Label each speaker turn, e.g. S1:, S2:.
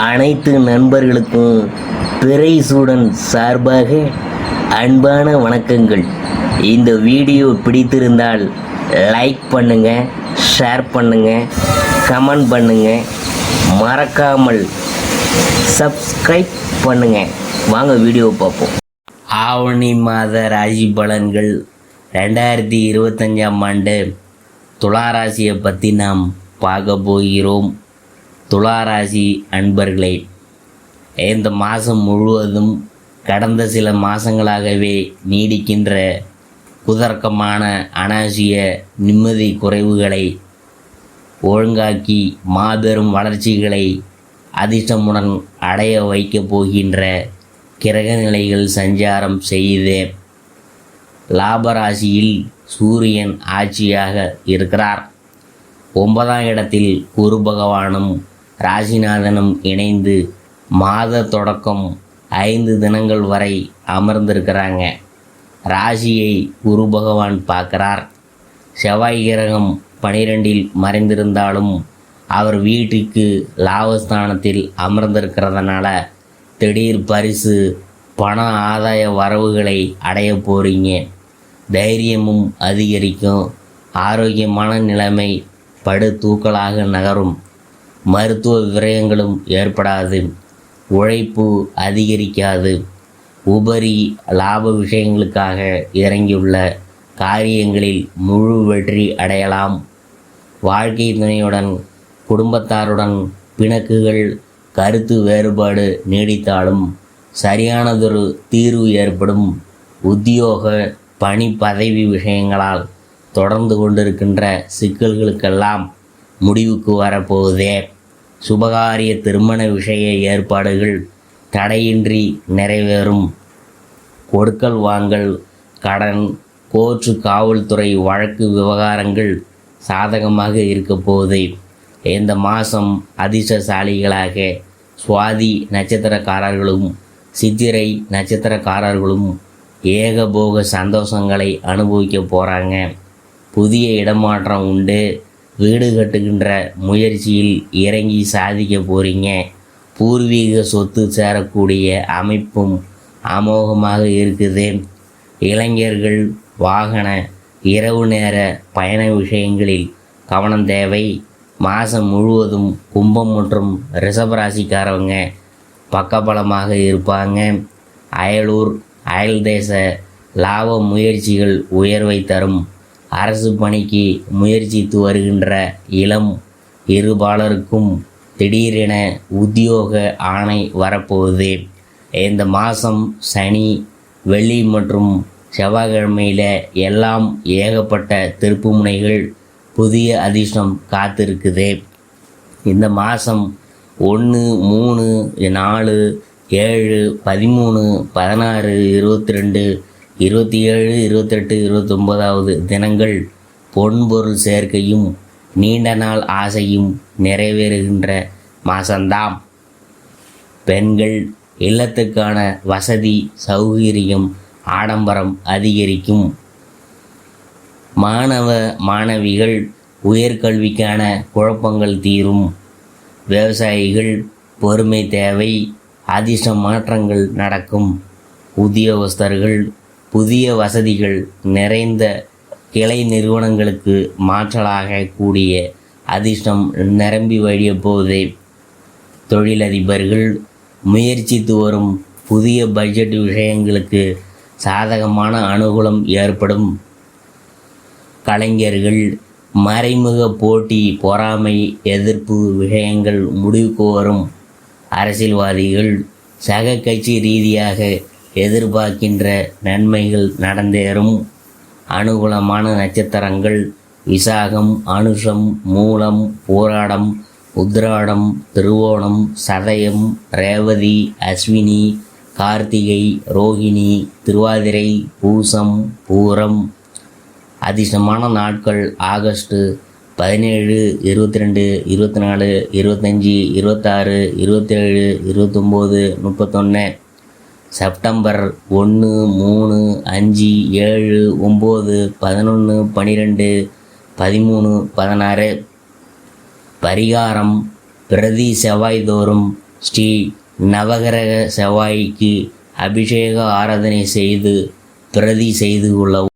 S1: அனைத்து நண்பர்களுக்கும் பிறைசூடன் சார்பாக அன்பான வணக்கங்கள். இந்த வீடியோ பிடித்திருந்தால் லைக் பண்ணுங்க, ஷேர் பண்ணுங்க, கமெண்ட் பண்ணுங்க, மறக்காமல் சப்ஸ்கிரைப் பண்ணுங்க. வாங்க வீடியோ பார்ப்போம். ஆவணி மாத ராசி பலன்கள் 2025ஆம் ஆண்டு துளாராசியை பற்றி நாம் பார்க்க போகிறோம். துளாராசி அன்பர்களே, இந்த மாதம் முழுவதும் கடந்த சில மாதங்களாகவே நீடிக்கின்ற குதர்க்கமான அனாவசிய நிம்மதி குறைவுகளை ஒழுங்காக்கி மாபெரும் வளர்ச்சிகளை அதிர்ஷ்டமுடன் அடைய வைக்கப் போகின்ற கிரகநிலைகள் சஞ்சாரம் செய்து லாபராசியில் சூரியன் ஆட்சியாக இருக்கிறார். 9ஆம் இடத்தில் குரு பகவானும் ராசிநாதனும் இணைந்து மாத தொடக்கம் 5 தினங்கள் வரை அமர்ந்திருக்கிறாங்க. ராசியை குரு பகவான் பார்க்கிறார். செவ்வாய் கிரகம் 12இல் மறைந்திருந்தாலும் அவர் வீட்டுக்கு லாபஸ்தானத்தில் அமர்ந்திருக்கிறதுனால திடீர் பரிசு, பண ஆதாய வரவுகளை அடைய போகிறீங்க. தைரியமும் அதிகரிக்கும். ஆரோக்கியமான நிலைமை படு தூக்கலாக நகரும். மருத்துவ விரயங்களும் ஏற்படாது. உழைப்பு அதிகரிக்காது. உபரி லாப விஷயங்களுக்காக இறங்கியுள்ள காரியங்களில் முழு வெற்றி அடையலாம். வாழ்க்கை துணையுடன் குடும்பத்தாருடன் பிணக்குகள், கருத்து வேறுபாடு நீடித்தாலும் சரியானதொரு தீர்வு ஏற்படும். உத்தியோக பணி பதவி விஷயங்களால் தொடர்ந்து கொண்டிருக்கின்ற சிக்கல்களுக்கெல்லாம் முடிவுக்கு வரப்போகுதே. சுபகாரிய திருமண விஷய ஏற்பாடுகள் தடையின்றி நிறைவேறும். கொடுக்கல் வாங்கல், கடன், கோர்ட்டு, காவல்துறை வழக்கு விவகாரங்கள் சாதகமாக இருக்க போகுது. இந்த மாதம் அதிர்ஷ்டசாலிகளாக சுவாதி நட்சத்திரக்காரர்களும் சித்திரை நட்சத்திரக்காரர்களும் ஏகபோக சந்தோஷங்களை அனுபவிக்க போகிறாங்க. புதிய இடமாற்றம் உண்டு. வீடு கட்டுகின்ற முயற்சியில் இறங்கி சாதிக்க போகிறீங்க. பூர்வீக சொத்து சேரக்கூடிய அமைப்பும் அமோகமாக இருக்குது. இளைஞர்கள் வாகன, இரவு நேர பயண விஷயங்களில் கவனம் தேவை. மாதம் முழுவதும் கும்பம் மற்றும் ரிஷபராசிக்காரவங்க பக்கபலமாக இருப்பாங்க. அயலூர், அயல் தேச லாப முயற்சிகள் உயர்வை தரும். அரசு பணிக்கு முயற்சித்து வருகின்ற இளம் இருபாலருக்கும் திடீரென உத்தியோக ஆணை வரப்போகுது. இந்த மாதம் சனி, வெள்ளி மற்றும் செவ்வாய்க்கிழமையில் எல்லாம் ஏகப்பட்ட திருப்புமுனைகள், புதிய அதிர்ஷ்டம் காத்திருக்குது. இந்த மாதம் 1, 3, 4, 7, 13, 16, 22, 27, 28, 29வது தினங்கள் பொன்பொருள் சேர்க்கையும் நீண்ட நாள் ஆசையும் நிறைவேறுகின்ற மாதந்தாம். பெண்கள் இல்லத்துக்கான வசதி, சௌகரியம், ஆடம்பரம் அதிகரிக்கும். மாணவ மாணவிகள் உயர்கல்விக்கான குழப்பங்கள் தீரும். விவசாயிகள் பொறுமை தேவை. அதிர்ஷ்ட மாற்றங்கள் நடக்கும். உத்தியோகஸ்தர்கள் புதிய வசதிகள் நிறைந்த கிளை நிறுவனங்களுக்கு மாற்றலாக கூடிய அதிர்ஷ்டம் நிரம்பி வழிய போகுது. தொழிலதிபர்கள் முயற்சித்து வரும் புதிய பட்ஜெட் விஷயங்களுக்கு சாதகமான அனுகூலம் ஏற்படும். கலைஞர்கள் மறைமுக போட்டி, பொறாமை, எதிர்ப்பு விஷயங்கள் முடிவுக்கு வரும். அரசியல்வாதிகள் சக கட்சி ரீதியாக எதிர்பார்க்கின்ற நன்மைகள் நடந்தேறும். அனுகூலமான நட்சத்திரங்கள் விசாகம், அனுஷம், மூலம், பூராடம், உத்திராடம், திருவோணம், சதயம், ரேவதி, அஸ்வினி, கார்த்திகை, ரோகிணி, திருவாதிரை, பூசம், பூரம். அதிர்ஷ்டமான நாட்கள் ஆகஸ்ட் 17, 22, 24, 25, 26, 27, 29, 31. செப்டம்பர் 1, 3, 5, 7, 9, 11, 12, 13, 16. பரிகாரம்: பிரதி செவ்வாய்தோறும் ஸ்ரீ நவகிரக செவ்வாய்க்கு அபிஷேக ஆராதனை செய்து பிரதி செய்து கொள்ளவும்.